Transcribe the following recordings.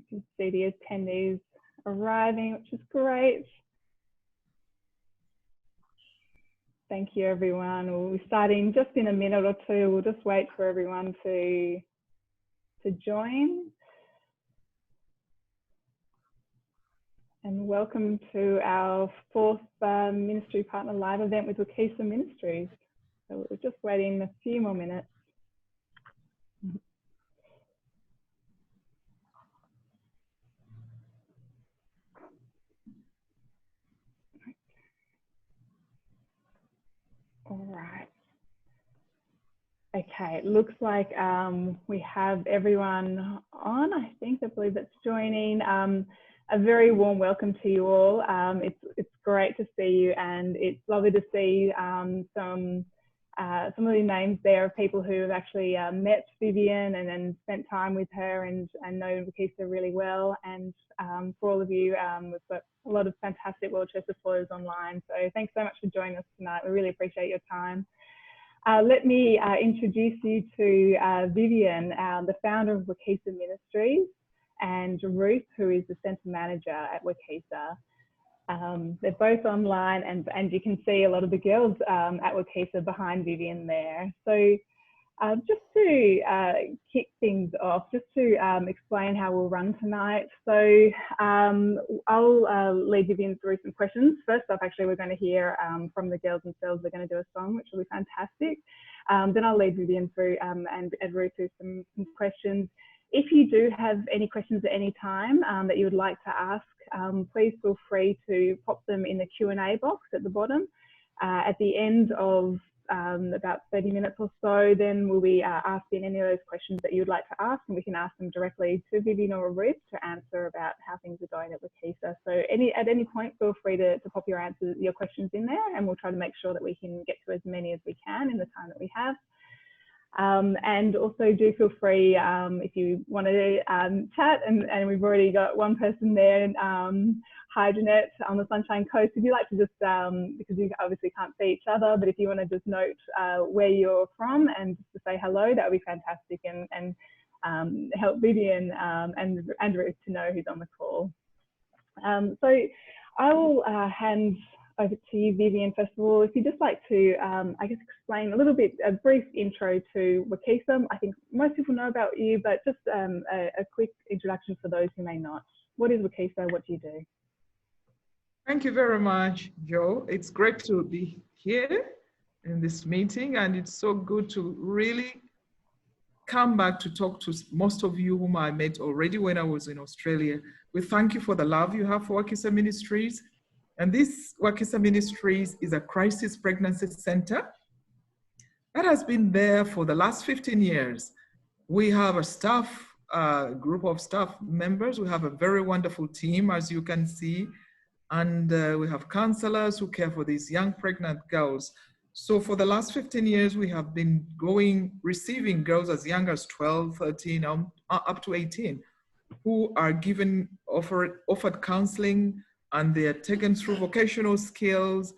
can see the attendees arriving, which is great. Thank you, everyone. We'll be starting just in a minute or two. We'll just wait for everyone to join. And welcome to our fourth Ministry Partner Live event with Wakisa Ministries. So we're just waiting a few more minutes. All right. Okay, it looks like we have everyone on. I believe that's joining. A very warm welcome to you all. It's great to see you, and it's lovely to see some of the names there of people who have actually met Vivian and spent time with her and know Wakisa really well. And for all of you, we've got a lot of fantastic WorldShare supporters online. So thanks so much for joining us tonight. We really appreciate your time. Let me introduce you to Vivian, the founder of Wakisa Ministries, and Ruth, who is the centre manager at Wakisa. They're both online, and you can see a lot of the girls at Wakisa behind Vivian there. So just to kick things off, just to explain how we'll run tonight. So I'll lead Vivian through some questions. First off, actually, we're going to hear from the girls themselves. They're going to do a song, which will be fantastic. Then I'll lead Vivian through and Ruth through some questions. If you do have any questions at any time that you would like to ask, please feel free to pop them in the Q&A box at the bottom. At the end of about 30 minutes or so, then we'll be asking any of those questions that you would like to ask, and we can ask them directly to Vivian or Ruth to answer about how things are going at Wakisa. So at any point, feel free to pop your questions in there, and we'll try to make sure that we can get to as many as we can in the time that we have. And also do feel free if you want to chat, and we've already got one person there, hi Jeanette on the Sunshine Coast. If you like to just, because you obviously can't see each other, but if you want to just note where you're from and just to say hello, that would be fantastic, and help Vivian and Ruth to know who's on the call. So I will hand over to you, Vivian. First of all, if you'd just like to, I guess, explain a brief intro to Wakisa. I think most people know about you, but just a quick introduction for those who may not. What is Wakisa? What do you do? Thank you very much, Joe. It's great to be here in this meeting, and it's so good to really come back to talk to most of you whom I met already when I was in Australia. We thank you for the love you have for Wakisa Ministries. And this Wakisa Ministries is a crisis pregnancy center that has been there for the last 15 years. We have a group of staff members. We have a very wonderful team, as you can see. And we have counselors who care for these young pregnant girls. So for the last 15 years, we have been receiving girls as young as 12, 13, up to 18, who are offered counseling, and they are taken through vocational skills.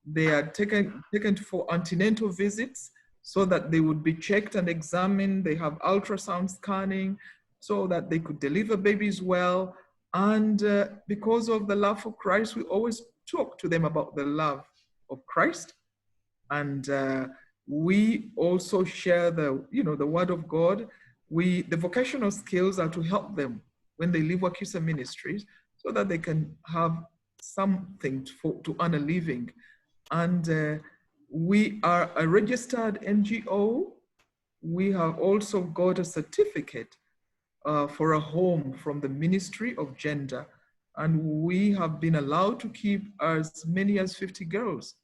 They are taken for antenatal visits so that they would be checked and examined. They have ultrasound scanning so that they could deliver babies well. And because of the love for Christ, we always talk to them about the love of Christ. And we also share the word of God. The vocational skills are to help them when they leave Wakisa Ministries, so that they can have something to earn a living. And we are a registered NGO. We have also got a certificate for a home from the Ministry of Gender. And we have been allowed to keep as many as 50 girls.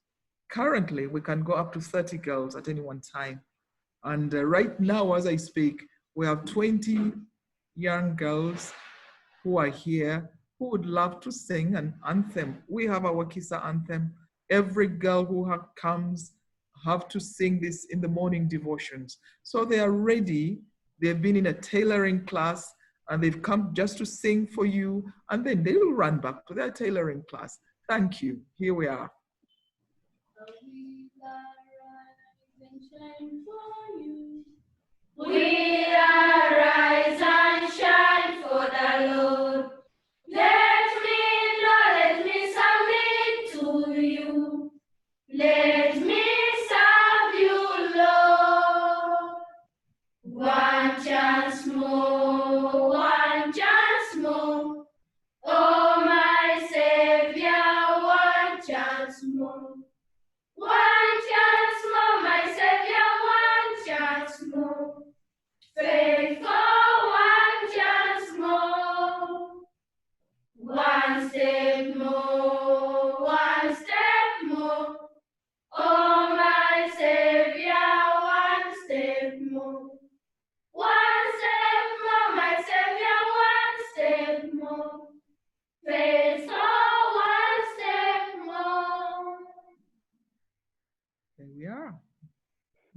Currently, we can go up to 30 girls at any one time. And right now, as I speak, we have 20 young girls who are here who would love to sing an anthem. We have a Wakisa anthem. Every girl who comes have to sing this in the morning devotions. So they are ready. They've been in a tailoring class, and they've come just to sing for you, and then they will run back to their tailoring class. Thank you. Here we are. We arise and shine for the Lord.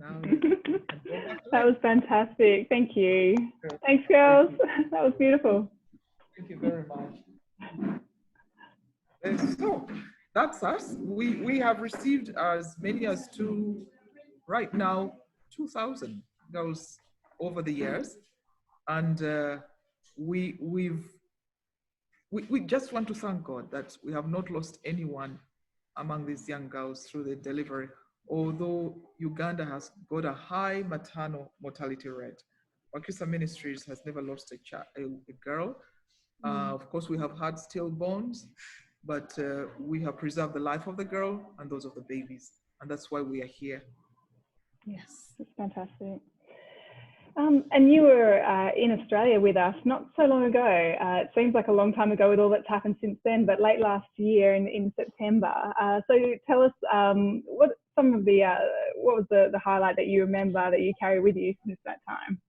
Now you can go back to That it. was fantastic. Thank you. Good. Thanks, girls. Thank you. That was beautiful. Thank you very much. And so that's us. We have received as many as right now, 2,000 girls over the years. And we just want to thank God that we have not lost anyone among these young girls through the delivery, although Uganda has got a high maternal mortality rate. Wakisa Ministries has never lost a girl. Of course, we have had stillborns, but we have preserved the life of the girl and those of the babies. And that's why we are here. Yes, it's fantastic. And you were in Australia with us not so long ago. It seems like a long time ago with all that's happened since then, but late last year in September. So tell us what was the highlight that you remember that you carry with you since that time?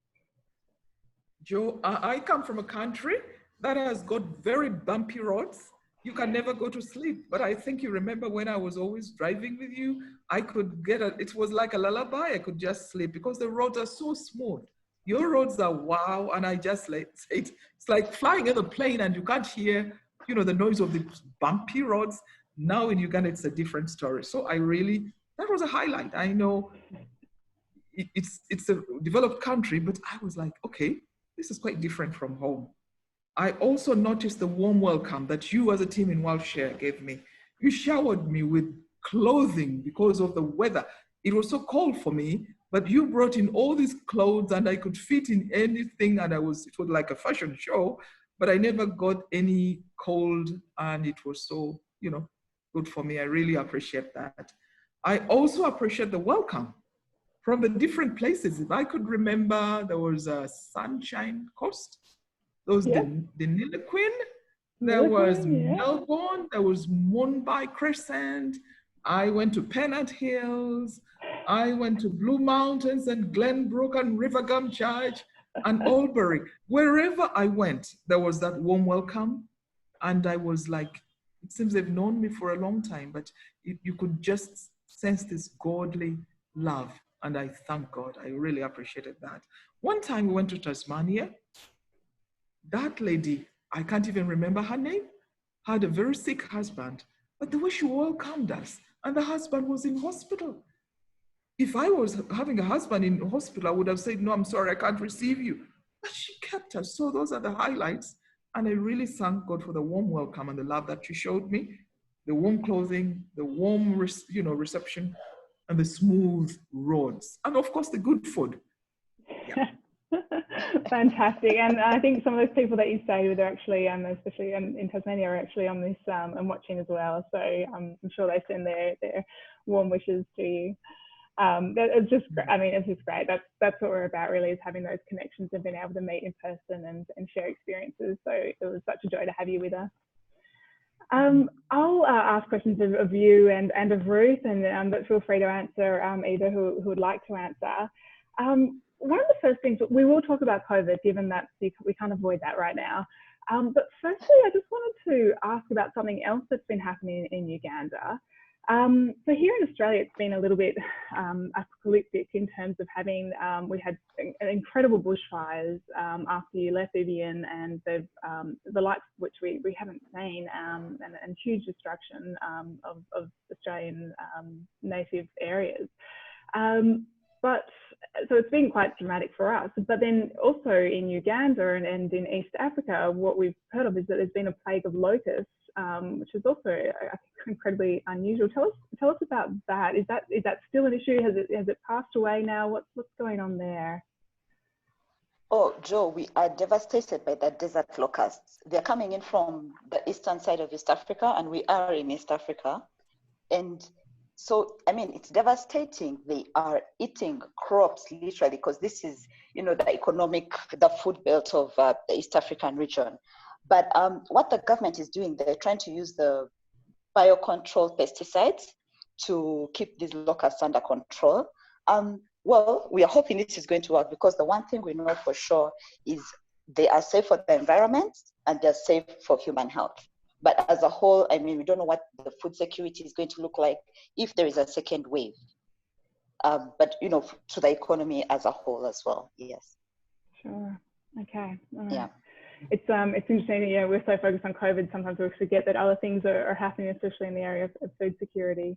Joe, I come from a country that has got very bumpy roads. You can never go to sleep. But I think you remember when I was always driving with you, I could it was like a lullaby. I could just sleep because the roads are so smooth. Your roads are wow. And I just it's like flying in a plane and you can't hear, the noise of the bumpy roads. Now in Uganda, it's a different story. So that was a highlight. I know it's a developed country, but I was like, okay, this is quite different from home. I also noticed the warm welcome that you as a team in WorldShare gave me. You showered me with clothing because of the weather. It was so cold for me, but you brought in all these clothes and I could fit in anything and it was like a fashion show, but I never got any cold and it was so, good for me. I really appreciate that. I also appreciate the welcome from the different places. If I could remember, there was a Sunshine Coast. There was the Niloquin, there was Melbourne, there was Mumbai Crescent. I went to Pennant Hills. I went to Blue Mountains and Glenbrook and Rivergum Church and Albury. Wherever I went, there was that warm welcome. And I was like, it seems they've known me for a long time, but you could just sense this godly love. And I thank God. I really appreciated that. One time we went to Tasmania. That lady, I can't even remember her name, had a very sick husband, but the way she welcomed us, and the husband was in hospital. If I was having a husband in hospital, I would have said, no, I'm sorry, I can't receive you. But she kept us. So those are the highlights. And I really thank God for the warm welcome and the love that she showed me, the warm clothing, the warm, reception, and the smooth roads. And of course, the good food. Yeah. Fantastic. And I think some of those people that you stay with are actually, especially in Tasmania, are actually on this and watching as well. So I'm sure they send their warm wishes to you. It's just great. I mean, it's just great. That's what we're about, really, is having those connections and being able to meet in person and share experiences. So it was such a joy to have you with us. I'll ask questions of you and of Ruth, and but feel free to answer either who would like to answer. One of the first things, we will talk about COVID, given that we can't avoid that right now. But firstly, I just wanted to ask about something else that's been happening in Uganda. So here in Australia, it's been a little bit apocalyptic in terms of having, we had incredible bushfires after you left, Vivian, and the likes of which we haven't seen, and huge destruction of Australian native areas. But so it's been quite dramatic for us. But then also in Uganda and in East Africa, what we've heard of is that there's been a plague of locusts, which is also, I think, incredibly unusual. Tell us about that. Is that still an issue? Has it passed away now? What's going on there? Oh, Joe, we are devastated by the desert locusts. They're coming in from the eastern side of East Africa, and we are in East Africa. And so, I mean, it's devastating. They are eating crops, literally, because this is, the food belt of the East African region. But what the government is doing, they're trying to use the biocontrol pesticides to keep these locusts under control. Well, we are hoping this is going to work, because the one thing we know for sure is they are safe for the environment and they're safe for human health. But as a whole, I mean, we don't know what the food security is going to look like if there is a second wave. but to the economy as a whole as well. Yes. Sure. Okay. All right. Yeah. It's interesting. Yeah, we're so focused on COVID, sometimes we forget that other things are happening, especially in the area of food security.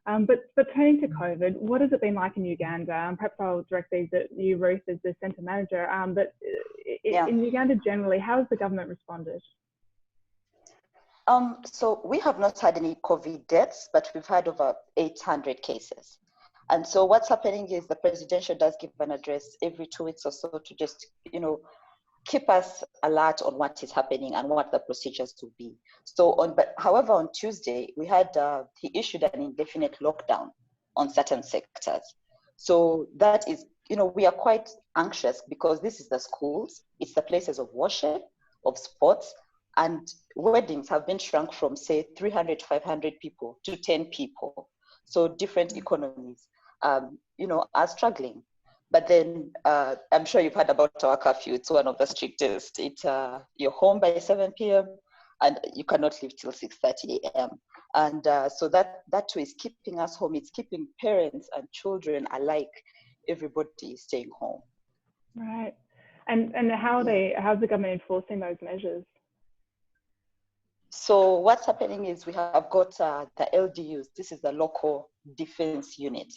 But turning to COVID, what has it been like in Uganda? Perhaps I'll direct these at you, Ruth, as the centre manager. But in Uganda generally, how has the government responded? So we have not had any COVID deaths, but we've had over 800 cases. And so what's happening is the presidential does give an address every 2 weeks or so to just, keep us alert on what is happening and what the procedures will be. However, on Tuesday, we had, he issued an indefinite lockdown on certain sectors. So that is, we are quite anxious because this is the schools, it's the places of worship, of sports, and weddings have been shrunk from, say, 300, 500 people to 10 people. So different economies, are struggling. But then I'm sure you've heard about our curfew. It's one of the strictest. It's you're home by 7 p.m. and you cannot leave till 6:30 a.m. And so that too is keeping us home. It's keeping parents and children alike. Everybody is staying home. Right. And how's the government enforcing those measures? So what's happening is we have got the LDUs. This is the local defense unit.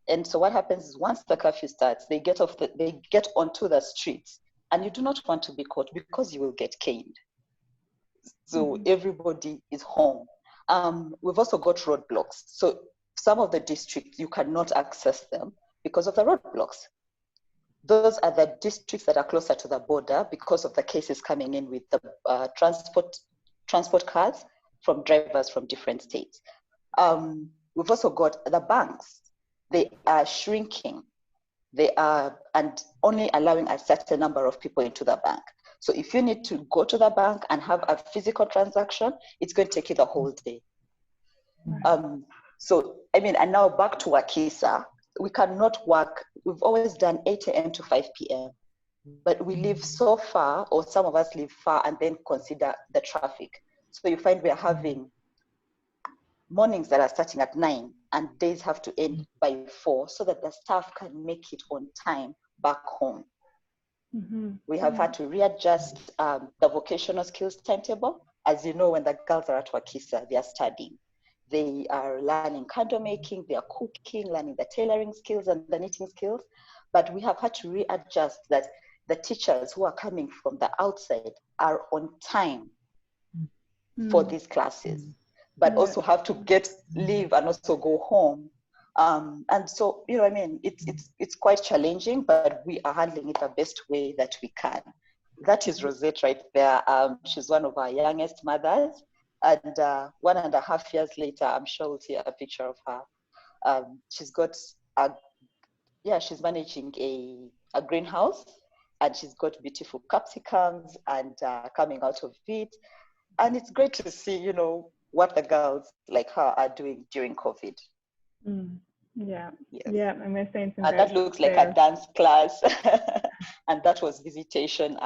And so what happens is once the curfew starts, they get onto the streets, and you do not want to be caught because you will get caned. So everybody is home. We've also got roadblocks. So some of the districts, you cannot access them because of the roadblocks. Those are the districts that are closer to the border because of the cases coming in with the transport cars from drivers from different states. We've also got the banks. They are shrinking. They are and only allowing a certain number of people into the bank. So if you need to go to the bank and have a physical transaction, it's going to take you the whole day. And now back to Wakisa, we cannot work. We've always done 8 a.m. to 5 p.m. But we live so far, or some of us live far, and then consider the traffic. So you find we are having mornings that are starting at 9 and days have to end by 4 so that the staff can make it on time back home. We have had to readjust the vocational skills timetable. As you know, when the girls are at Wakisa, they are studying. They are learning candle making, they are cooking, learning the tailoring skills and the knitting skills. But we have had to readjust that the teachers who are coming from the outside are on time for these classes, but also have to leave and also go home. And so, it's quite challenging, but we are handling it the best way that we can. That is Rosette right there. She's one of our youngest mothers. And 1.5 years later, I'm sure we'll see a picture of her. She's managing a greenhouse, and she's got beautiful capsicums and coming out of it. And it's great to see, what the girls like her are doing during COVID. Yeah. Yes. Yeah. And we're seeing some. And that looks like a dance class. And that was visitation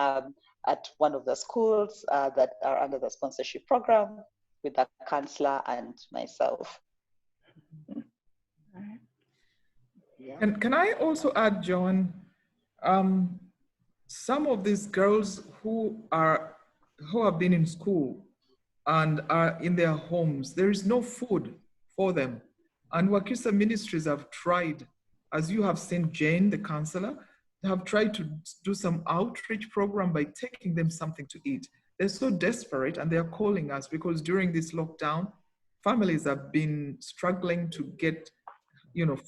at one of the schools that are under the sponsorship program with the counselor and myself. Yeah. And can I also add, John, some of these girls who have been in school and are in their homes, there is no food for them. And Wakisa Ministries have tried, as you have seen Jane, the counselor, have tried to do some outreach program by taking them something to eat. They're so desperate and they're calling us because during this lockdown, families have been struggling to get,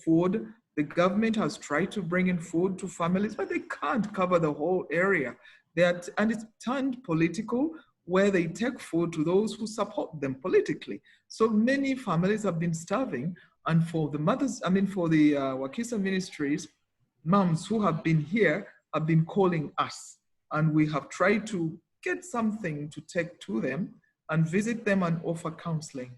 food. The government has tried to bring in food to families, but they can't cover the whole area. And it's turned political, where they take food to those who support them politically. So many families have been starving. And for the mothers, for the Wakisa Ministries, moms who have been here have been calling us. And we have tried to get something to take to them and visit them and offer counseling.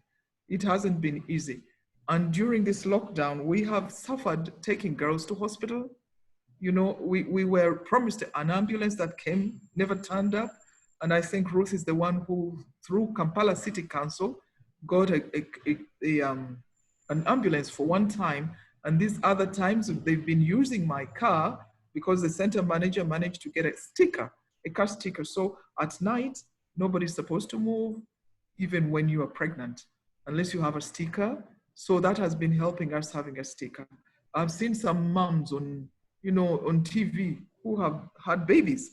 It hasn't been easy. And during this lockdown, we have suffered taking girls to hospital. We were promised an ambulance that came, never turned up. And I think Ruth is the one who, through Kampala City Council, got an ambulance for one time. And these other times they've been using my car because the center manager managed to get a sticker, a car sticker. So at night, nobody's supposed to move, even when you are pregnant, unless you have a sticker. So that has been helping us having a sticker. I've seen some moms on, on TV who have had babies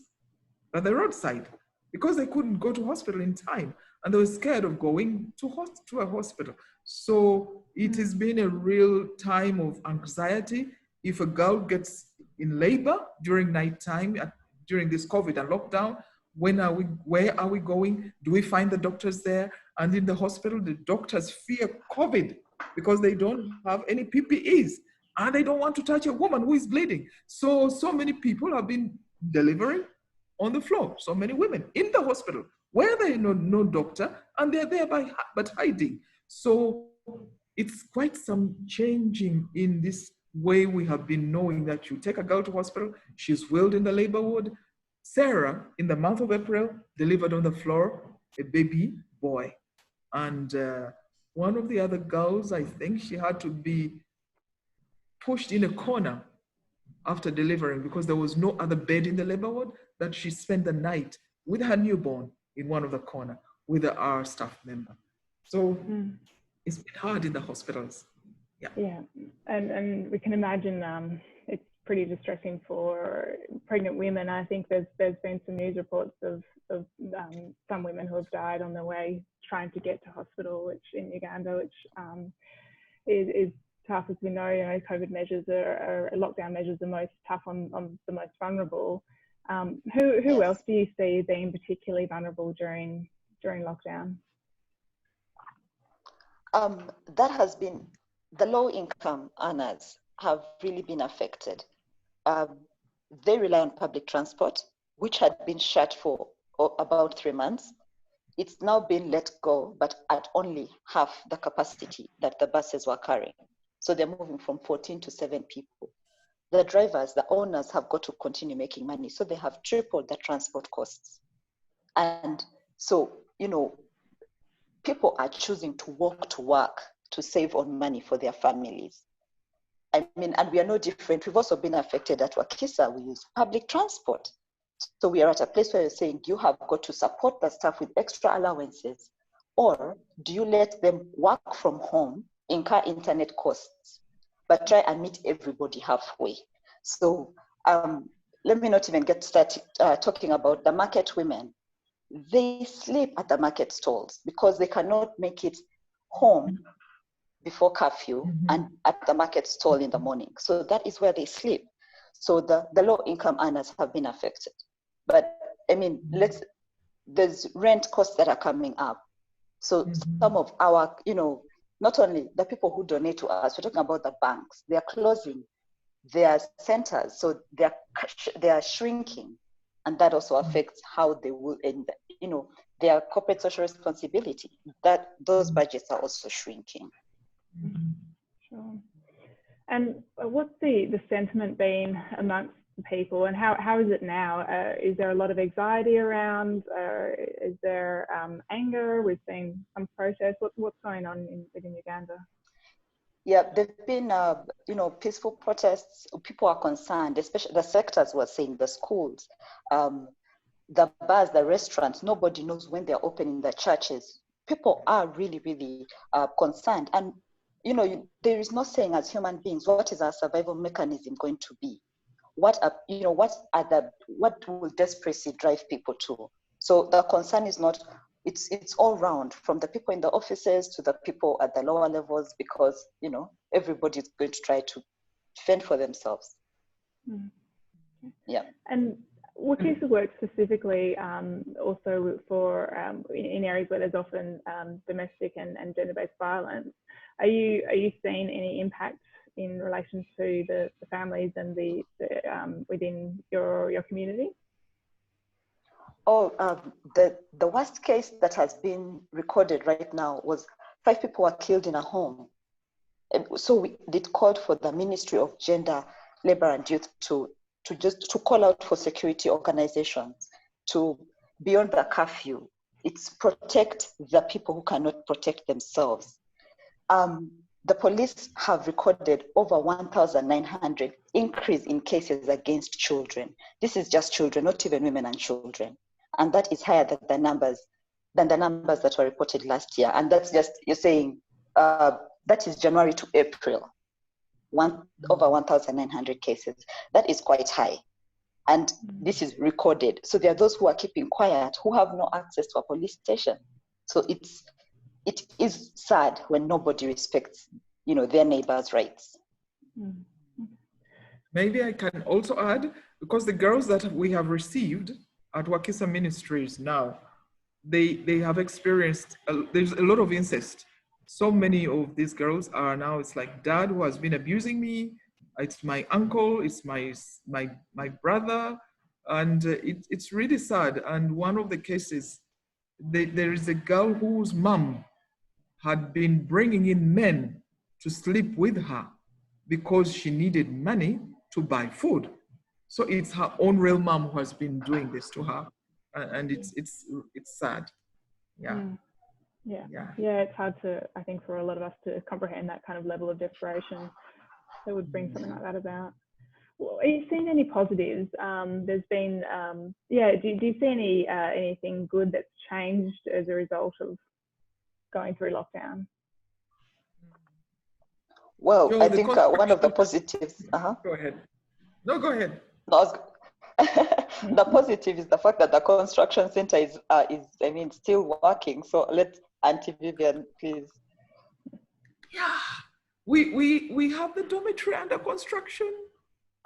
at the roadside because they couldn't go to hospital in time and they were scared of going to a hospital. So it has been a real time of anxiety. If a girl gets in labor during nighttime, during this COVID and lockdown, where are we going? Do we find the doctors there? And in the hospital, the doctors fear COVID because they don't have any PPEs and they don't want to touch a woman who is bleeding. So many people have been delivering on the floor, so many women in the hospital where they know no doctor and they're there but hiding. So it's quite some changing in this way we have been knowing that you take a girl to hospital, she's wheeled in the labor ward. Sarah, in the month of April, delivered on the floor a baby boy. And one of the other girls, I think she had to be pushed in a corner after delivering because there was no other bed in the labor ward, that she spent the night with her newborn in one of the corner with our staff member. So it's been hard in the hospitals. Yeah, and we can imagine it's pretty distressing for pregnant women. I think there's been some news reports of some women who have died on their way trying to get to hospital, which in Uganda, which is tough. As we know, COVID measures lockdown measures are most tough on the most vulnerable. Who else do you see being particularly vulnerable during lockdown? That has been, the low income earners have really been affected. They rely on public transport, which had been shut for about 3 months. It's now been let go, but at only half the capacity that the buses were carrying. So they're moving from 14 to 7 people. The drivers, the owners have got to continue making money. So they have tripled the transport costs. And so, people are choosing to walk to work to save on money for their families. I mean, and we are no different. We've also been affected at Wakisa. We use public transport. So we are at a place where you're saying you have got to support the staff with extra allowances, or do you let them work from home, incur internet costs, but try and meet everybody halfway? So let me not even get started talking about the market women. They sleep at the market stalls because they cannot make it home before curfew and at the market stall in the morning. So that is where they sleep. So the low income earners have been affected. But I mean, there's rent costs that are coming up. So some of our, not only the people who donate to us, we're talking about the banks, they're closing their centers. So they are shrinking. And that also affects how they will end, their corporate social responsibility, that those budgets are also shrinking. Sure. And what's the sentiment been amongst the people, and how is it now? Is there a lot of anxiety around? Is there anger? We've seen some protests. What's going on within Uganda? Yeah, there've been peaceful protests. People are concerned, especially the sectors were saying, the schools, the bars, the restaurants. Nobody knows when they're opening, the churches. People are really, really concerned. And there is no saying as human beings, what is our survival mechanism going to be? What will desperacy drive people to? So the concern is not, it's all round, from the people in the offices to the people at the lower levels, because everybody is going to try to fend for themselves. Yeah. And Wakisa works specifically also for in areas where there's often domestic and gender-based violence. Are you seeing any impact in relation to the families and the within your community? Oh, the worst case that has been recorded right now was 5 people were killed in a home. And so it called for the Ministry of Gender, Labor and Youth to call out for security organizations to, beyond the curfew, it's protect the people who cannot protect themselves. the police have recorded over 1,900 increase in cases against children. This is just children, not even women and children. And that is higher than the numbers that were reported last year. And that's just, you're saying, that is January to April, over 1,900 cases. That is quite high. And this is recorded. So there are those who are keeping quiet, who have no access to a police station. So it is sad when nobody respects, their neighbors' rights. Maybe I can also add, because the girls that we have received at Wakisa Ministries now, they have experienced, there's a lot of incest. So many of these girls are now, it's like dad who has been abusing me, it's my uncle, it's my brother, and it's really sad. And one of the cases, there is a girl whose mom had been bringing in men to sleep with her because she needed money to buy food. So it's her own real mom who has been doing this to her, and it's sad. Yeah. Yeah, it's hard to, I think, for a lot of us to comprehend that kind of level of desperation that would bring something like that about. Well, are you seeing any positives? There's been, do you see anything good that's changed as a result of going through lockdown? Well, Joe, I think one of the positives. Go ahead. No, go ahead. The positive is the fact that the construction center is still working. So let's, Auntie Vivian, please. Yeah, we have the dormitory under construction,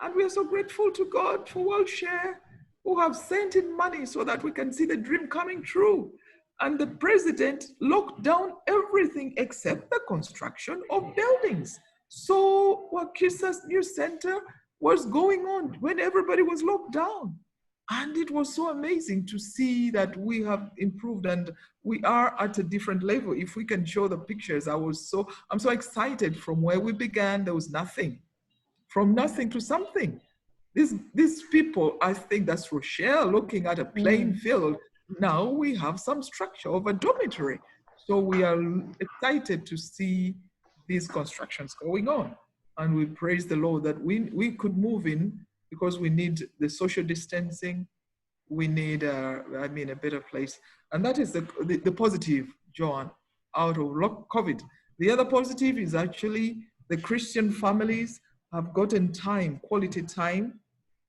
and we are so grateful to God for WorldShare, who have sent in money so that we can see the dream coming true. And the president locked down everything except the construction of buildings. So Wakisa's new center was going on when everybody was locked down. And it was so amazing to see that we have improved and we are at a different level. If we can show the pictures, I'm so excited. From where we began, there was nothing. From nothing to something. These people, I think that's Rochelle looking at a plain field. Now we have some structure of a dormitory. So we are excited to see these constructions going on. And we praise the Lord that we could move in because we need the social distancing. We need, a better place. And that is the positive, John, out of COVID. The other positive is actually the Christian families have gotten time, quality time,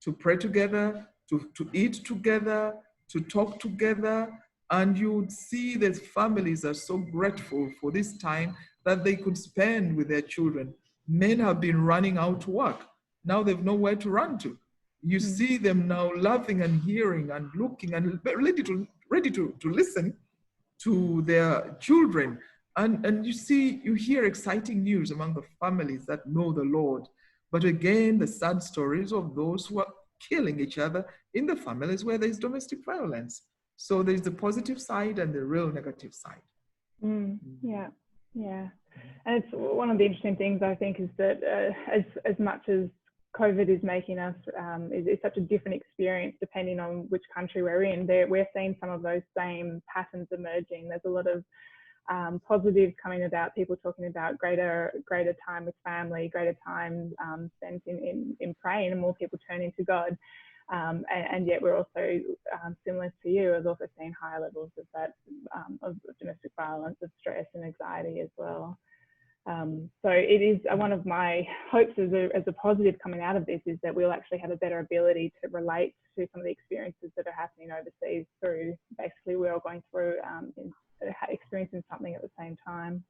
to pray together, to eat together, to talk together. And you would see that families are so grateful for this time that they could spend with their children. Men have been running out to work. Now they've nowhere to run to. You see them now laughing and hearing and looking and ready to listen to their children. And you hear exciting news among the families that know the Lord. But again, the sad stories of those who are killing each other in the families where there's domestic violence. So there's the positive side and the real negative side. Yeah. And it's one of the interesting things, I think, is that as much as COVID is making us, it's such a different experience depending on which country we're in. We're seeing some of those same patterns emerging. There's a lot of positives coming about, people talking about greater time with family, greater time spent in praying, and more people turning to God. And yet we're also, similar to you, have also seen higher levels of that, of domestic violence, of stress and anxiety as well. So it is one of my hopes as a positive coming out of this is that we'll actually have a better ability to relate to some of the experiences that are happening overseas through, basically we're all going through experiencing something at the same time.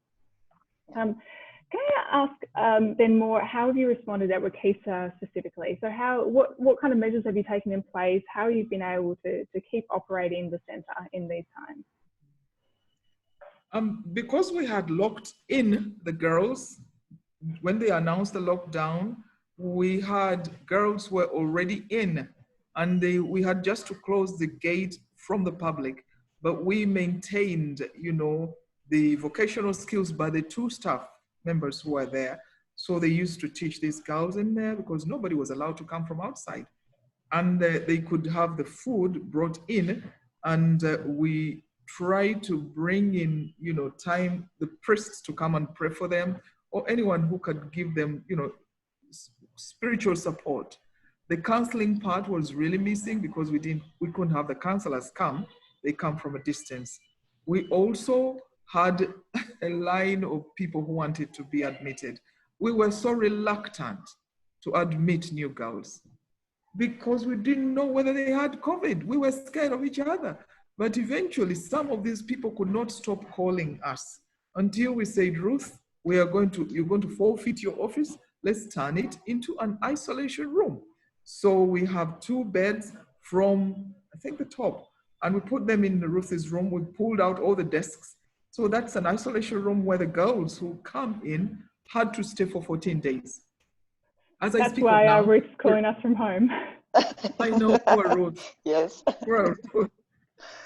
Can I ask then more, how have you responded at Wakisa specifically? So what kind of measures have you taken in place? How have you been able to keep operating the centre in these times? Because we had locked in the girls, when they announced the lockdown, we had girls who were already in, and we had just to close the gate from the public, but we maintained, the vocational skills by the 2 staff members who were there. So they used to teach these girls in there because nobody was allowed to come from outside. And they could have the food brought in, and we try to bring in, the priests to come and pray for them. or anyone who could give them, spiritual support. The counseling part was really missing because we couldn't have the counselors come. They come from a distance. We also had a line of people who wanted to be admitted. We were so reluctant to admit new girls because we didn't know whether they had COVID. We were scared of each other. But eventually, some of these people could not stop calling us until we said, Ruth, you're going to forfeit your office. Let's turn it into an isolation room. So we have 2 beds from, I think, the top, and we put them in Ruth's room. We pulled out all the desks. So that's an isolation room where the girls who come in had to stay for 14 days. That's why Ruth's calling us from home. I know, poor Ruth. Yes. Poor Ruth.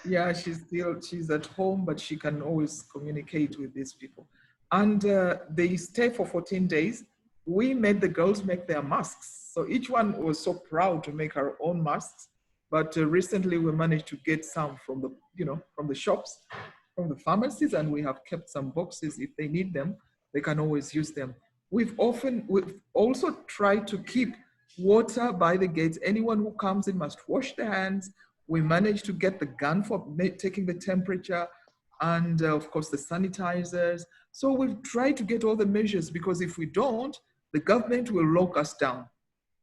Yeah, she's at home, but she can always communicate with these people. And they stay for 14 days. We made the girls make their masks. So each one was so proud to make her own masks. But recently we managed to get some from the shops, from the pharmacies, and we have kept some boxes. If they need them, they can always use them. We've also tried to keep water by the gates. Anyone who comes in must wash their hands. We managed to get the gun for taking the temperature, and of course the sanitizers. So we've tried to get all the measures, because if we don't, the government will lock us down.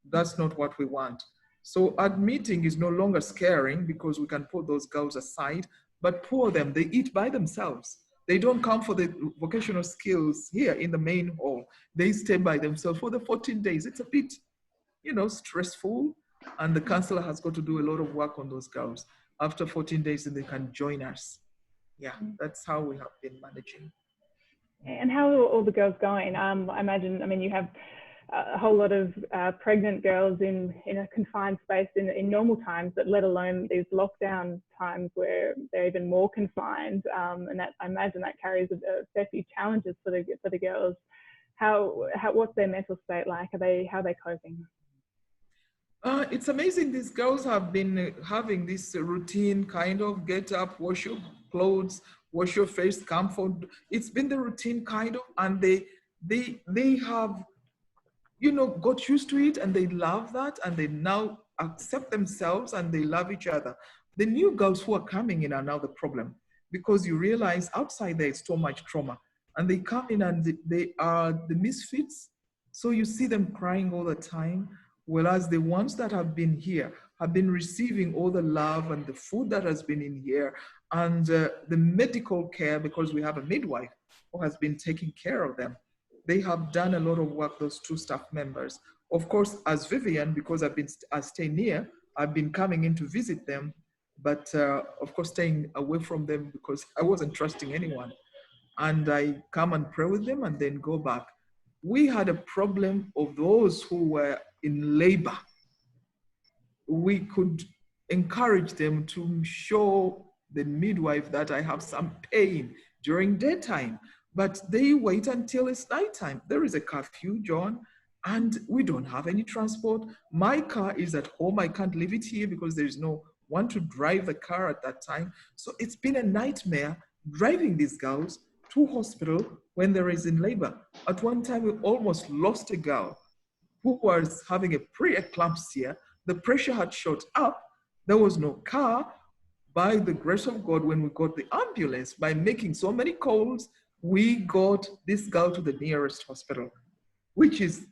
That's not what we want. So admitting is no longer scaring, because we can put those girls aside, but pour them. They eat by themselves. They don't come for the vocational skills here in the main hall. They stay by themselves for the 14 days. It's a bit, stressful. And the counselor has got to do a lot of work on those girls. After 14 days, then they can join us. Yeah, that's how we have been managing. And how are all the girls going? I imagine, you have a whole lot of pregnant girls in a confined space in normal times, but let alone these lockdown times where they're even more confined. And that, I imagine that carries a fair few challenges for the girls. What's their mental state like? How are they coping? It's amazing. These girls have been having this routine kind of get up, wash your clothes, wash your face, come for. It's been the routine kind of, and they have, got used to it, and they love that, and they now accept themselves, and they love each other. The new girls who are coming in are now the problem, because you realize outside there is so much trauma, and they come in and they are the misfits. So you see them crying all the time. Whereas the ones that have been here have been receiving all the love and the food that has been in here, and the medical care, because we have a midwife who has been taking care of them. They have done a lot of work, those 2 staff members. Of course, as Vivian, because I stay near, I've been coming in to visit them, but of course staying away from them because I wasn't trusting anyone. And I come and pray with them and then go back. We had a problem of those who were in labor. We could encourage them to show the midwife that I have some pain during daytime, but they wait until it's nighttime. There is a curfew, John, and we don't have any transport. My car is at home. I can't leave it here because there's no one to drive the car at that time. So it's been a nightmare driving these girls to hospital when there is in labor. At one time, we almost lost a girl who was having a pre-eclampsia. The pressure had shot up. There was no car. By the grace of God, when we got the ambulance, by making so many calls, we got this girl to the nearest hospital, which is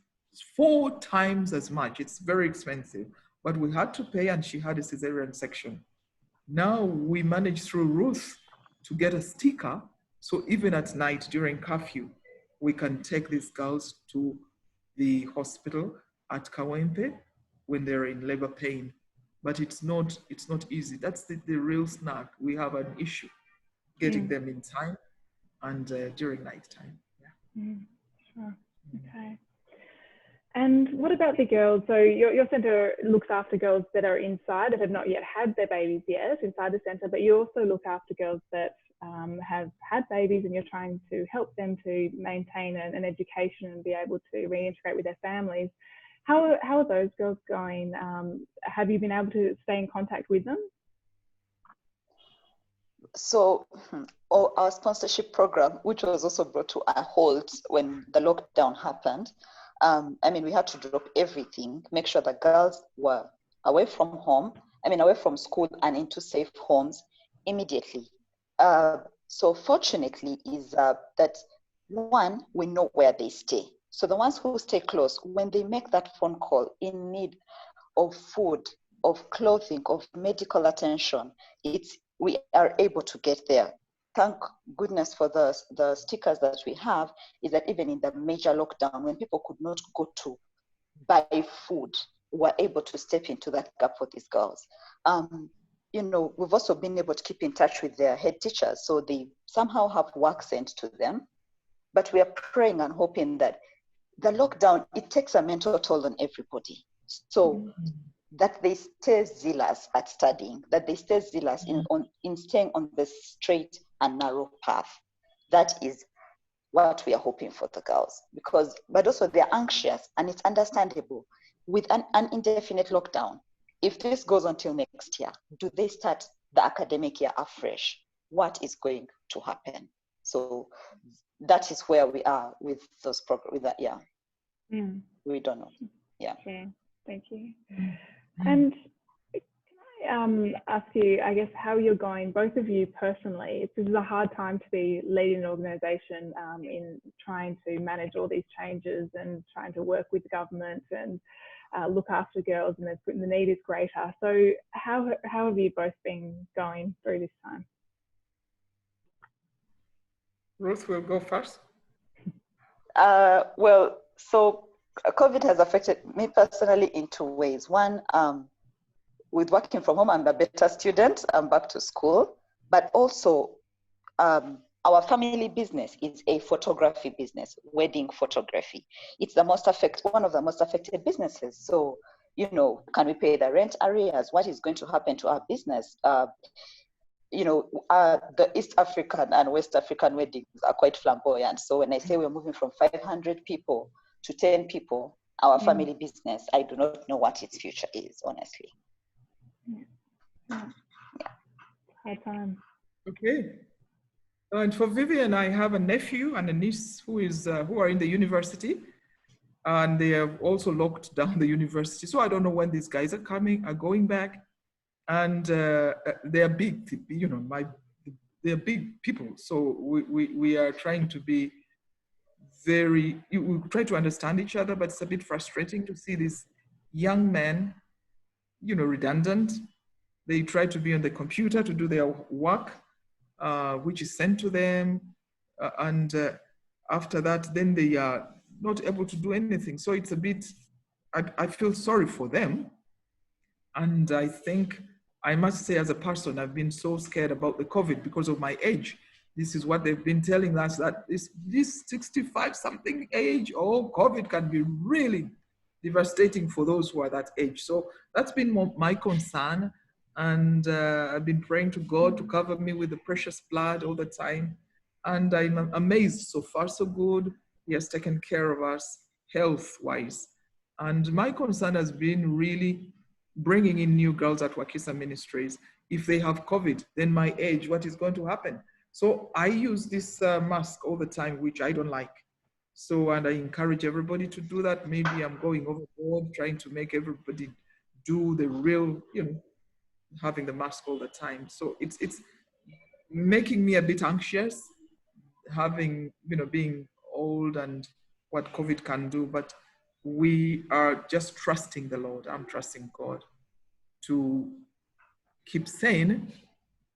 4 times as much. It's very expensive, but we had to pay, and she had a cesarean section. Now we managed through Ruth to get a sticker, so even at night during curfew, we can take these girls to the hospital at Kawempe when they're in labor pain. But it's not easy. That's the real snag. We have an issue getting them in time and during nighttime. Yeah. Sure. Okay. And what about the girls? So your centre looks after girls that are inside, that have not yet had their babies yet inside the centre, but you also look after girls that have had babies, and you're trying to help them to maintain an education and be able to reintegrate with their families. How are those girls going? Have you been able to stay in contact with them? So our sponsorship program, which was also brought to a halt when the lockdown happened, we had to drop everything, make sure the girls were away from home, away from school and into safe homes immediately. So fortunately is that one, we know where they stay. So the ones who stay close, when they make that phone call in need of food, of clothing, of medical attention, we are able to get there. Thank goodness for the stickers that we have, is that even in the major lockdown, when people could not go to buy food, we're able to step into that gap for these girls. We've also been able to keep in touch with their head teachers, so they somehow have work sent to them. But we are praying and hoping that the lockdown, it takes a mental toll on everybody. So that they stay zealous at studying, that they stay zealous in staying on the straight and narrow path. That is what we are hoping for the girls, but also they're anxious, and it's understandable. With an indefinite lockdown, if this goes until next year, do they start the academic year afresh? What is going to happen? So that is where we are with those programs. With that, yeah, we don't know. Yeah. Okay, thank you. And can I ask you, I guess, how you're going, both of you personally? This is a hard time to be leading an organisation in trying to manage all these changes and trying to work with the government and look after girls, and the need is greater. So how have you both been going through this time? Ruth will go first. Well, so COVID has affected me personally in two ways. One, with working from home, I'm a better student, I'm back to school, but also our family business is a photography business, wedding photography. It's one of the most affected businesses. So, can we pay the rent arrears? What is going to happen to our business? The East African and West African weddings are quite flamboyant. So when I say we're moving from 500 people to 10 people, our family business, I do not know what its future is, honestly. Hard time. Okay. And for Vivian, I have a nephew and a niece who are in the university, and they have also locked down the university. So I don't know when these guys are going back. And they are big, they are big people. So we are trying to be we try to understand each other, but it's a bit frustrating to see these young men, redundant. They try to be on the computer to do their work, which is sent to them. And after that, then they are not able to do anything. So it's a bit, I feel sorry for them. And I think, I must say, as a person, I've been so scared about the COVID because of my age. This is what they've been telling us, that this 65-something age, COVID can be really devastating for those who are that age. So that's been my concern. And I've been praying to God to cover me with the precious blood all the time. And I'm amazed, so far so good. He has taken care of us health-wise. And my concern has been really bringing in new girls at Wakisa Ministries. If they have COVID, then my age, what is going to happen? So I use this mask all the time, which I don't like. So, and I encourage everybody to do that. Maybe I'm going overboard, trying to make everybody do the real, having the mask all the time. So it's making me a bit anxious, having, being old and what COVID can do, but we are just trusting the Lord. I'm trusting God to keep sane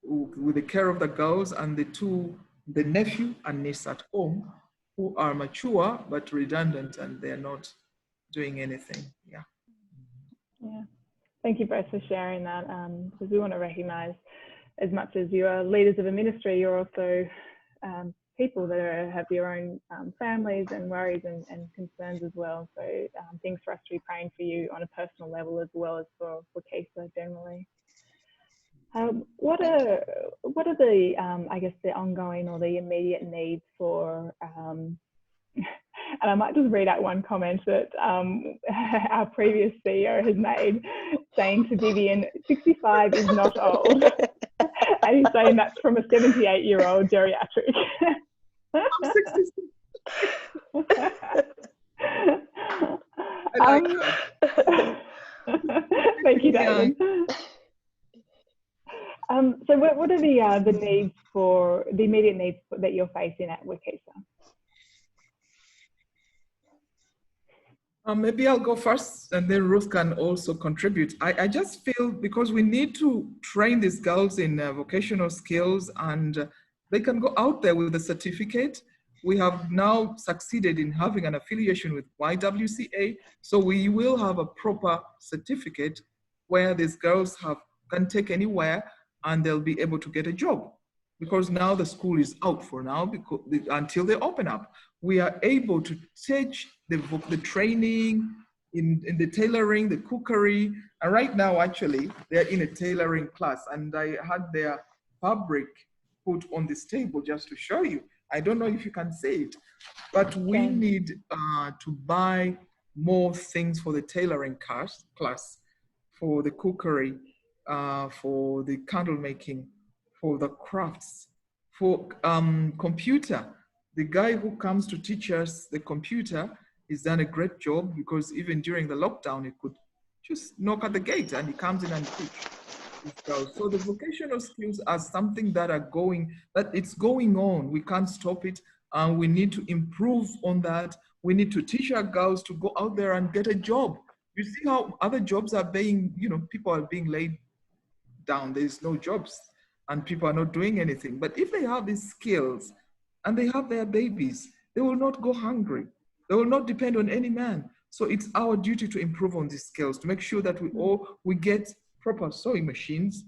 with the care of the girls and the nephew and niece at home, who are mature but redundant, and they're not doing anything. Yeah. Thank you both for sharing that, because we want to recognize, as much as you are leaders of a ministry, you're also people that have your own families and worries and concerns as well. So things for us to be praying for you on a personal level, as well as for Wakisa generally. What are the I guess the ongoing or the immediate needs for and I might just read out one comment that our previous CEO has made, saying to Vivian, 65 is not old. Katie's saying that's from a 78-year-old geriatric. I'm 66. I like that. Thank you, David. So what are the needs for, the immediate needs that you're facing at Wakisa? Maybe I'll go first and then Ruth can also contribute. I just feel because we need to train these girls in vocational skills and they can go out there with a certificate. We have now succeeded in having an affiliation with YWCA, so we will have a proper certificate where these girls can take anywhere and they'll be able to get a job. Because now the school is out for now until they open up. We are able to teach the training in the tailoring, the cookery. And right now, actually, they're in a tailoring class and I had their fabric put on this table just to show you. I don't know if you can see it, but we need to buy more things for the tailoring class, for the cookery, for the candle making, for the crafts, for computer. The guy who comes to teach us the computer has done a great job because even during the lockdown, he could just knock at the gate and he comes in and teach. So the vocational skills are something that it's going on. We can't stop it. We need to improve on that. We need to teach our girls to go out there and get a job. You see how other jobs are being, people are being laid down. There's no jobs and people are not doing anything. But if they have these skills and they have their babies, they will not go hungry. They will not depend on any man. So it's our duty to improve on these skills, to make sure that we get proper sewing machines.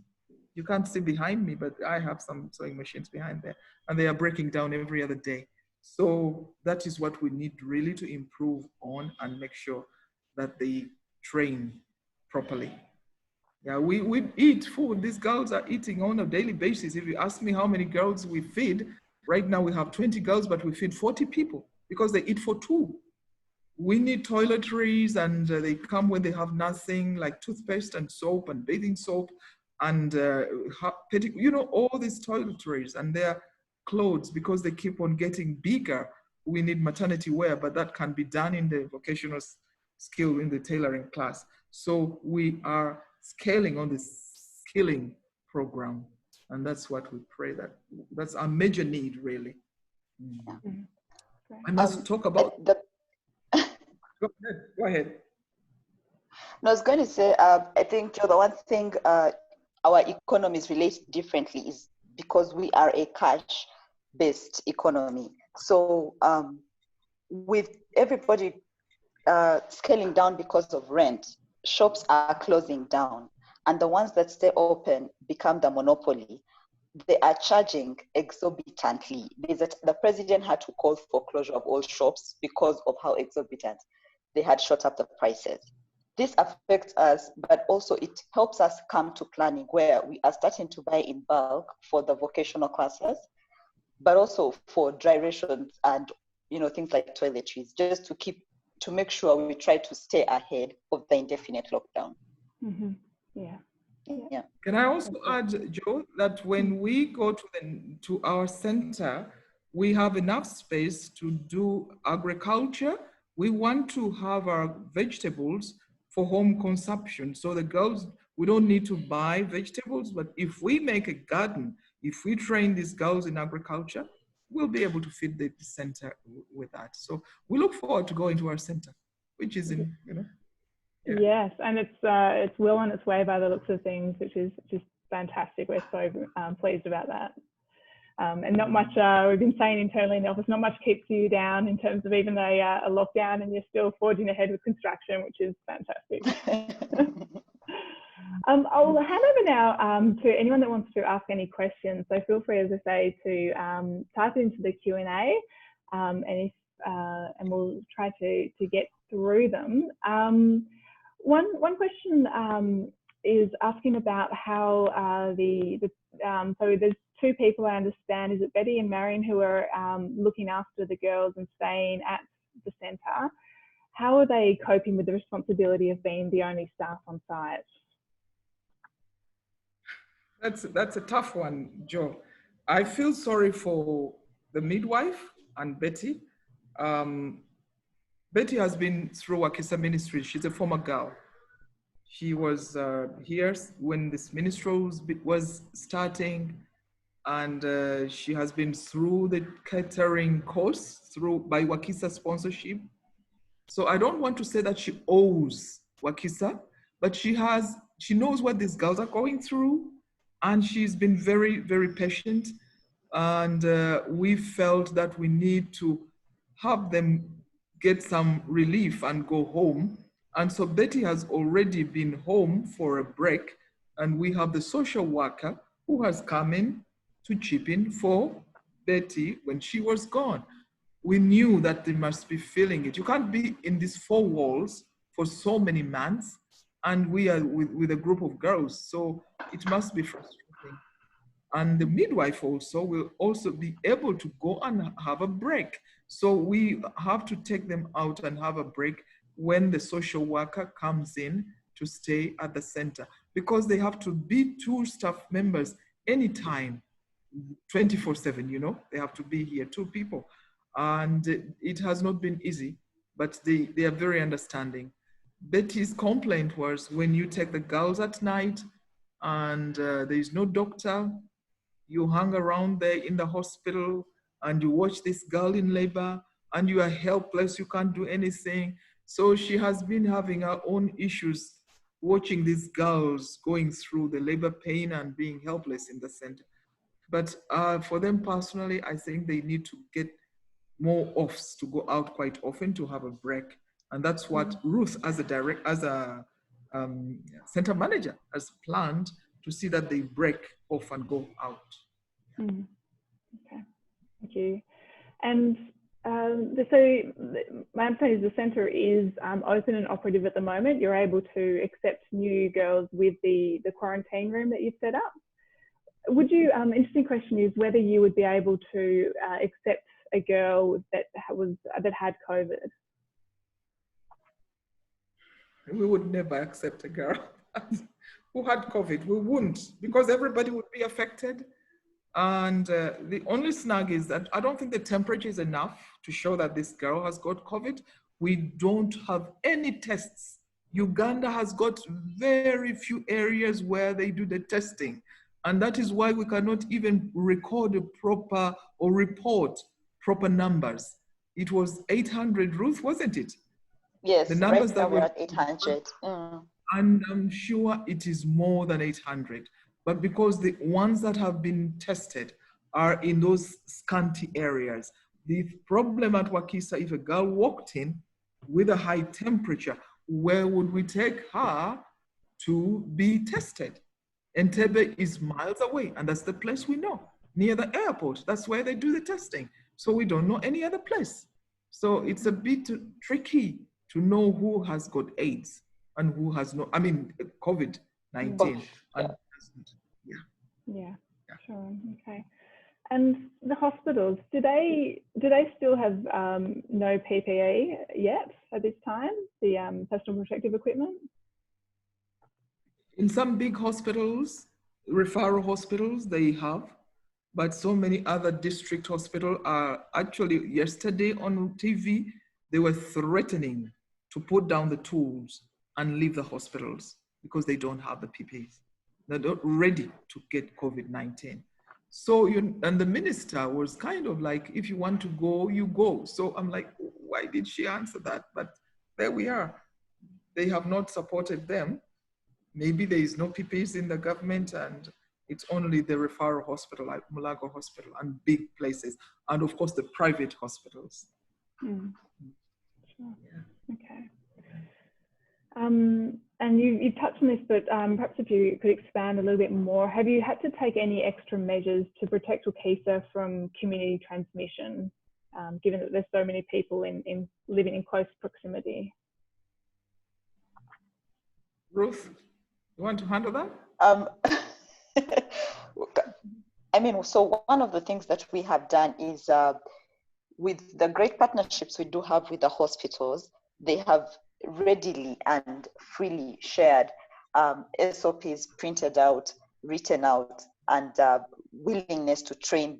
You can't see behind me, but I have some sewing machines behind there and they are breaking down every other day. So that is what we need really to improve on and make sure that they train properly. Yeah, we eat food. These girls are eating on a daily basis. If you ask me how many girls we feed, right now we have 20 girls, but we feed 40 people because they eat for 2. We need toiletries and they come when they have nothing, like toothpaste and soap and bathing soap and all these toiletries and their clothes because they keep on getting bigger. We need maternity wear, but that can be done in the vocational skill in the tailoring class. So we are scaling on the skilling program. And that's what we pray that's our major need, really. Mm. I must talk about... Go ahead. No, I was going to say, I think, Joe, the one thing our economies relate differently is because we are a cash-based economy. So with everybody scaling down because of rent, shops are closing down. And the ones that stay open become the monopoly. They are charging exorbitantly. The president had to call for closure of all shops because of how exorbitant they had shot up the prices. This affects us, but also it helps us come to planning where we are starting to buy in bulk for the vocational classes, but also for dry rations and things like toiletries, just to make sure we try to stay ahead of the indefinite lockdown. Mm-hmm. Yeah. Can I also add, Joe, that when we go to our center, we have enough space to do agriculture. We want to have our vegetables for home consumption. So the girls, we don't need to buy vegetables, but if we make a garden, if we train these girls in agriculture, we'll be able to feed the center with that. So we look forward to going to our center, which is in, Yeah. Yes, and it's well on its way by the looks of things, which is just fantastic. We're so pleased about that. And not much, we've been saying internally in the office, not much keeps you down in terms of even a lockdown, and you're still forging ahead with construction, which is fantastic. I'll hand over now to anyone that wants to ask any questions. So feel free, as I say, to type into the Q&A, and we'll try to get through them. One question is asking about how so there's 2 people I understand, is it Betty and Marion, who are looking after the girls and staying at the centre. How are they coping with the responsibility of being the only staff on site? That's a tough one, Joe. I feel sorry for the midwife and Betty. Betty has been through Wakisa Ministries. She's a former girl. She was here when this ministry was starting, and she has been through the catering course by Wakisa sponsorship. So I don't want to say that she owes Wakisa, but she knows what these girls are going through, and she's been very, very patient. And we felt that we need to have them get some relief and go home. And so Betty has already been home for a break, and we have the social worker who has come in to chip in for Betty when she was gone. We knew that they must be feeling it. You can't be in these four walls for so many months, and we are with a group of girls, so it must be frustrating. And the midwife also will also be able to go and have a break. So we have to take them out and have a break when the social worker comes in to stay at the center, because they have to be 2 staff members anytime, 24/7, you know, they have to be here, 2 people. And it has not been easy, but they are very understanding. Betty's complaint was when you take the girls at night and there is no doctor, you hang around there in the hospital and you watch this girl in labor and you are helpless, you can't do anything. So she has been having her own issues watching these girls going through the labor pain and being helpless in the center. But for them personally, I think they need to get more offs to go out quite often to have a break. And that's what Ruth, as a center manager, has planned to see that they break off and go out. Okay, thank you. And so my understanding is the centre is open and operative at the moment. You're able to accept new girls with the quarantine room that you've set up. Would you, interesting question is whether you would be able to accept a girl that had COVID? We would never accept a girl who had COVID. We wouldn't, because everybody would be affected. And the only snag is that I don't think the temperature is enough to show that this girl has got COVID. We don't have any tests. Uganda has got very few areas where they do the testing. And that is why we cannot even record a proper or report proper numbers. It was 800, Ruth, wasn't it? Yes, the numbers right that now we're were at 800. And I'm sure it is more than 800. But because the ones that have been tested are in those scanty areas, the problem at Wakisa, if a girl walked in with a high temperature, where would we take her to be tested? Entebbe is miles away, and that's the place we know, near the airport. That's where they do the testing. So we don't know any other place. So it's a bit tricky to know who has got AIDS and who has no, I mean, COVID-19. Yeah, sure, okay. And the hospitals, do they still have no PPE yet at this time, the personal protective equipment? In some big hospitals, referral hospitals, they have, but so many other district hospitals are actually, yesterday on TV, they were threatening to put down the tools and leave the hospitals because they don't have the PPEs. They're not ready to get COVID-19. So, and the minister was kind of like, if you want to go, you go. So I'm like, why did she answer that? But there we are. They have not supported them. Maybe there is no PPEs in the government and it's only the referral hospital like Mulago Hospital and big places. And of course the private hospitals. Sure. Yeah. Okay. And you touched on this, but perhaps if you could expand a little bit more, have you had to take any extra measures to protect Wakisa from community transmission, given that there's so many people living in close proximity? Ruth, you want to handle that? I mean, so one of the things that we have done is with the great partnerships we do have with the hospitals, they have readily and freely shared SOPs printed out written out, and willingness to train.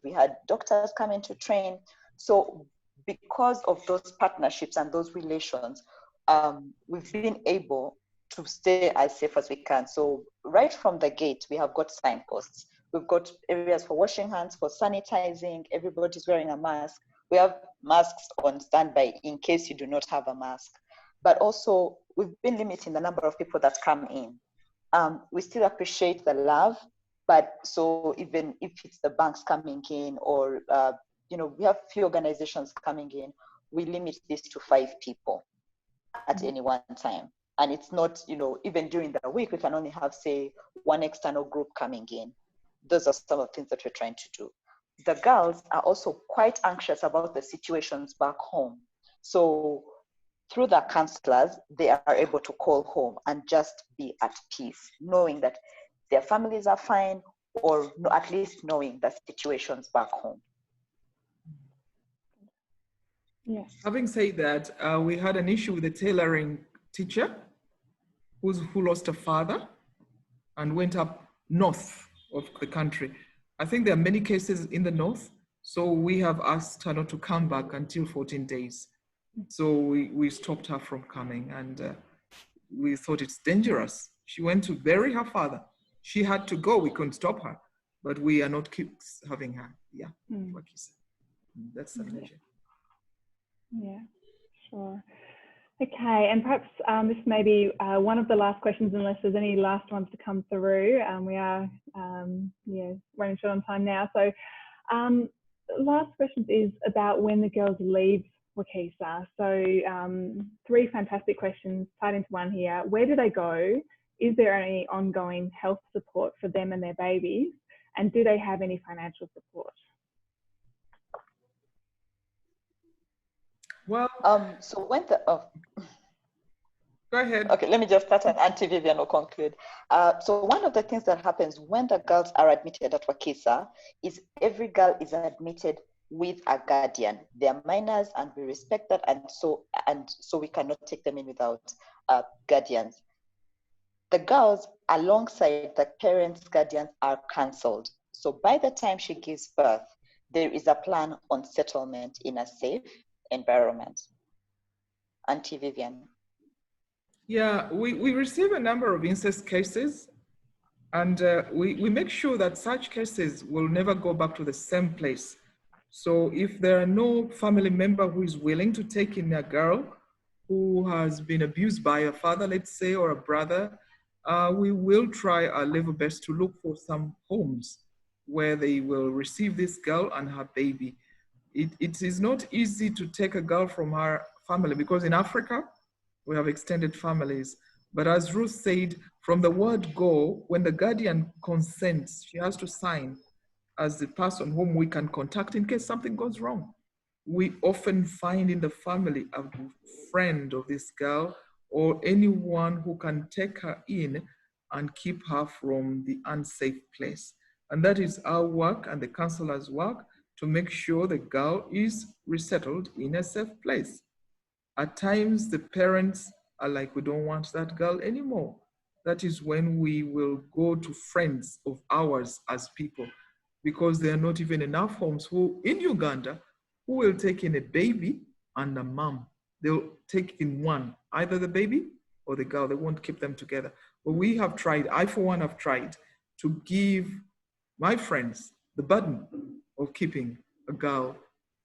We had doctors coming to train. So because of those partnerships and those relations, we've been able to stay as safe as we can. So right from the gate, we have got signposts. We've got areas for washing hands, for sanitizing. Everybody's wearing a mask. We have masks on standby in case you do not have a mask. But also, we've been limiting the number of people that come in. We still appreciate the love, but so even if it's the banks coming in, or we have few organizations coming in, we limit this to 5 people at any one time. And it's not, even during the week, we can only have, say, 1 external group coming in. Those are some of the things that we're trying to do. The girls are also quite anxious about the situations back home. So through the counselors, they are able to call home and just be at peace, knowing that their families are fine, or at least knowing the situations back home. Yes. Having said that, we had an issue with a tailoring teacher who lost a father and went up north of the country. I think there are many cases in the north, so we have asked her not to come back until 14 days. So we stopped her from coming, and we thought it's dangerous. She went to bury her father. She had to go, we couldn't stop her, but we are not having her. Yeah, Wakisa. That's the measure. Yeah, sure. Okay, and perhaps this may be one of the last questions, unless there's any last ones to come through. We are running short on time now. So last question is about when the girls leave Wakisa. So 3 fantastic questions tied into one here. Where do they go? Is there any ongoing health support for them and their babies? And do they have any financial support? Well, so when the go ahead. Okay, let me just start, and Auntie Vivian will conclude. So one of the things that happens when the girls are admitted at Wakisa is every girl is admitted with a guardian. They are minors, and we respect that, and so we cannot take them in without guardians. The girls, alongside the parents' guardians, are cancelled. So by the time she gives birth, there is a plan on settlement in a safe environment. Auntie Vivian. Yeah, we receive a number of incest cases, and we make sure that such cases will never go back to the same place. So if there are no family member who is willing to take in a girl who has been abused by a father, let's say, or a brother, we will try our level best to look for some homes where they will receive this girl and her baby. It is not easy to take a girl from her family, because in Africa, we have extended families. But as Ruth said, from the word go, when the guardian consents, she has to sign as the person whom we can contact in case something goes wrong. We often find in the family a friend of this girl or anyone who can take her in and keep her from the unsafe place. And that is our work and the counselor's work, to make sure the girl is resettled in a safe place. At times, the parents are like, we don't want that girl anymore. That is when we will go to friends of ours as people, because there are not even enough homes in Uganda who will take in a baby and a mom. They'll take in one, either the baby or the girl. They won't keep them together. But we have tried, I for one have tried to give my friends the burden of keeping a girl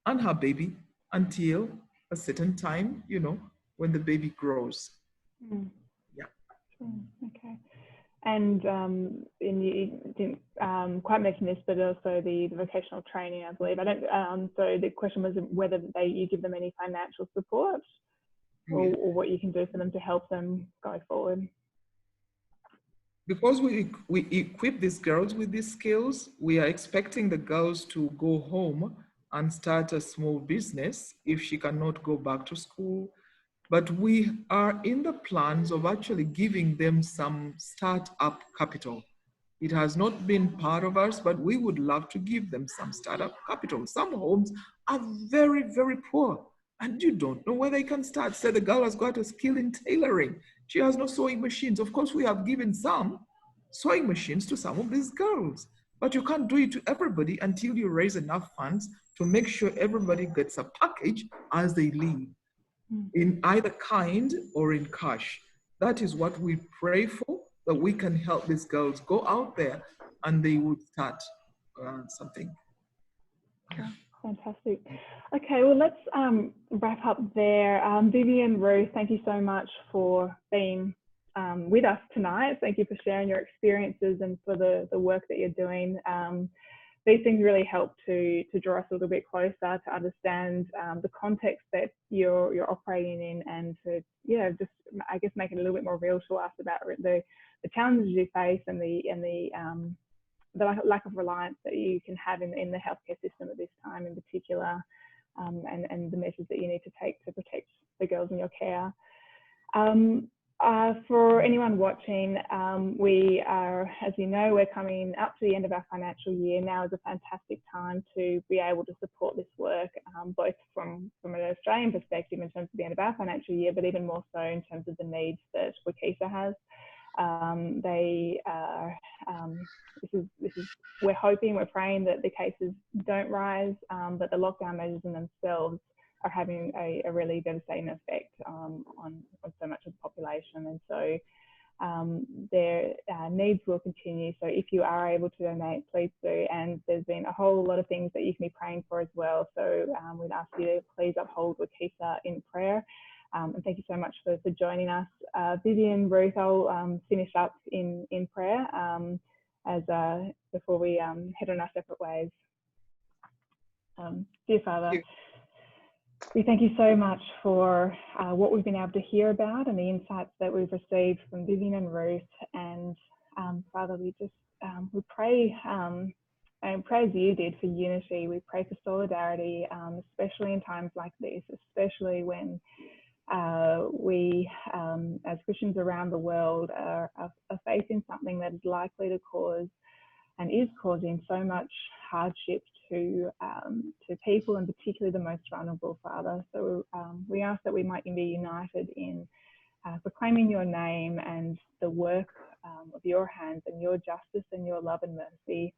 and her baby until a certain time, when the baby grows. Yeah. Okay. And you didn't quite mention this, but also the vocational training, I believe. So the question was whether you give them any financial support, or what you can do for them to help them go forward. Because we equip these girls with these skills, we are expecting the girls to go home and start a small business if she cannot go back to school. But we are in the plans of actually giving them some startup capital. It has not been part of us, but we would love to give them some startup capital. Some homes are very, very poor, and you don't know where they can start. Say the girl has got a skill in tailoring. She has no sewing machines. Of course, we have given some sewing machines to some of these girls. But you can't do it to everybody until you raise enough funds to make sure everybody gets a package as they leave, in either kind or in cash. That is what we pray for, that we can help these girls go out there and they would start something. Yeah. Fantastic. Okay, well, let's wrap up there. Vivian, Ruth, thank you so much for being with us tonight. Thank you for sharing your experiences and for the work that you're doing. These things really help to draw us a little bit closer to understand the context that you're operating in, and to just I guess make it a little bit more real to us about the challenges you face and the lack of reliance that you can have in the healthcare system at this time in particular, and the measures that you need to take to protect the girls in your care. For anyone watching, we are, as you know, we're coming up to the end of our financial year. Now is a fantastic time to be able to support this work, both from an Australian perspective in terms of the end of our financial year, but even more so in terms of the needs that Wakisa has. We're hoping, we're praying that the cases don't rise, but the lockdown measures in themselves are having a really devastating effect on so much of the population. And so their needs will continue. So if you are able to donate, please do. And there's been a whole lot of things that you can be praying for as well. So we'd ask you to please uphold Wakisa in prayer. And thank you so much for joining us. Vivian, Ruth, I'll finish up in prayer before we head on our separate ways. Dear Father, we thank you so much for what we've been able to hear about and the insights that we've received from Vivian and Ruth. And Father, we just we pray and pray as you did for unity. We pray for solidarity, especially in times like this, especially when we, as Christians around the world, are facing something that is likely to cause and is causing so much hardship to people, and particularly the most vulnerable, Father. So we ask that we might be united in proclaiming your name and the work of your hands and your justice and your love and mercy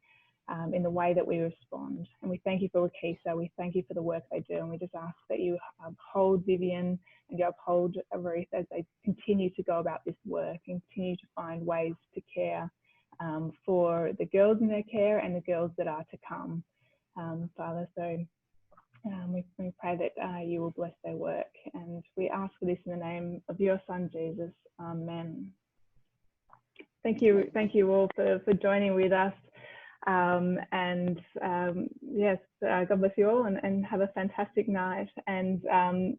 in the way that we respond. And we thank you for Wakisa. We thank you for the work they do. And we just ask that you uphold Vivian and you uphold Ruth as they continue to go about this work and continue to find ways to care for the girls in their care and the girls that are to come, Father. So we pray that you will bless their work. And we ask for this in the name of your Son, Jesus. Amen. Thank you all for joining with us. Yes, God bless you all, and have a fantastic night. And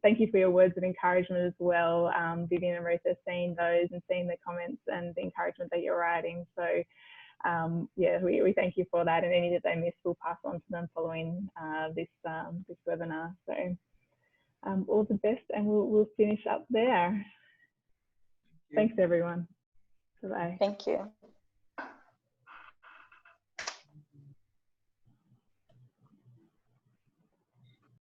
thank you for your words of encouragement as well. Vivian and Ruth are seeing those and seeing the comments and the encouragement that you're writing. So yeah, we thank you for that, and any that they missed, we'll pass on to them following this webinar. So all the best, and we'll finish up there. Thanks everyone. Bye. Thank you.